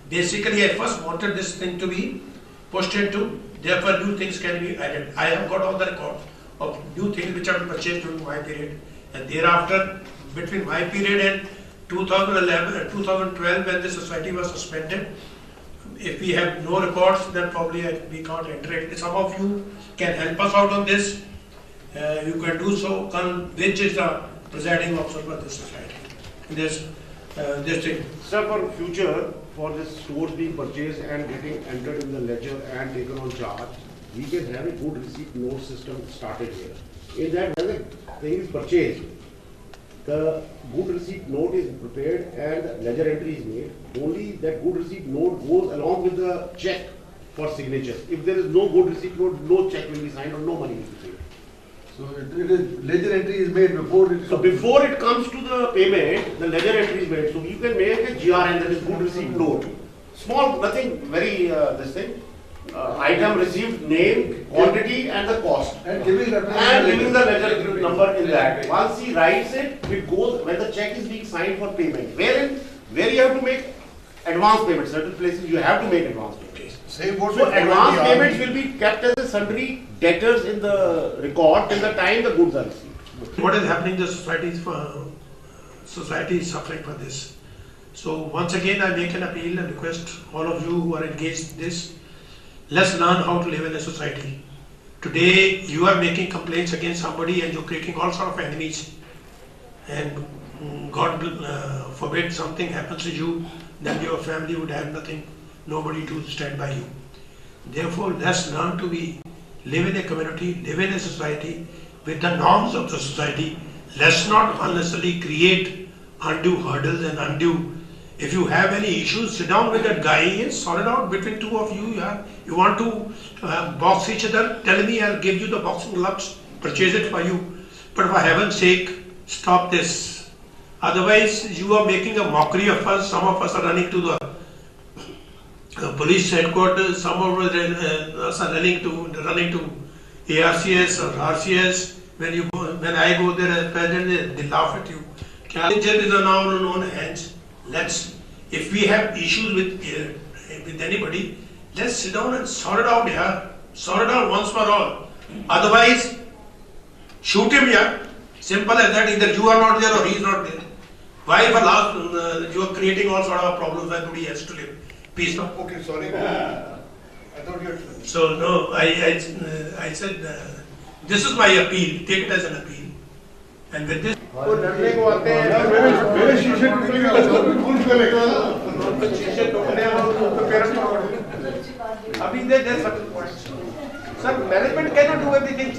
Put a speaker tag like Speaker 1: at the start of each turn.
Speaker 1: Basically, I first wanted this thing to be pushed into, therefore new things can be added. I have got all the records of new things which have been purchased during my period, and thereafter, between my period and 2011 and 2012, when the society was suspended, if we have no records, then probably we can't enter it. Some of you can help us out on this. You can do so. Which is the presiding officer for this society? This thing.
Speaker 2: Sir, for future, for this stores being purchased and getting entered in the ledger and taken on charge, we can have a good receipt note system started here. In that, when the thing is purchased, the good receipt note is prepared and ledger entry is made. Only that good receipt note goes along with the check for signatures. If there is no good receipt note, no check will be signed or no money will be paid.
Speaker 3: So it is ledger entry is made before it.
Speaker 2: So before it comes to the payment, the ledger entry is made. So you can make a GRN, that is good receipt note. Small, nothing very this thing. Item received, name, quantity, and the cost.
Speaker 3: And giving the
Speaker 2: ledger number in that. Once he writes it, it goes when the check is being signed for payment. Where you have to make advance payments. Certain places you have to make advance payments.
Speaker 3: Same what
Speaker 2: So advance payments will be kept as a sundry debtors in the record till the time the goods are received.
Speaker 1: What is happening? The society is suffering for this. So once again, I make an appeal and request all of you who are engaged in this. Let's learn how to live in a society. Today, you are making complaints against somebody and you're creating all sort of enemies. And God forbid something happens to you, then your family would have nothing, nobody to stand by you. Therefore, let's learn to live in a community, live in a society with the norms of the society. Let's not unnecessarily create undue hurdles and undue. If you have any issues, sit down with that guy and sort it out between two of you. You want to box each other, tell me, I'll give you the boxing gloves, purchase it for you. But for heaven's sake, stop this. Otherwise, you are making a mockery of us. Some of us are running to the police headquarters, some of us are running to ARCS or RCS. When I go there as president, they laugh at you. Jail is now in our own hands. If we have issues with anybody, let's sit down and sort it out here. Sort it out once for all. Otherwise, shoot him here. Simple as that. Either you are not there or he is not there. Why for last you are creating all sort of problems where nobody has to live peace? No?
Speaker 3: Okay, sorry. I thought you had.
Speaker 1: So no, I said this is my appeal. Take it as an appeal. And with this.
Speaker 4: There are certain points. Sir, management cannot do everything.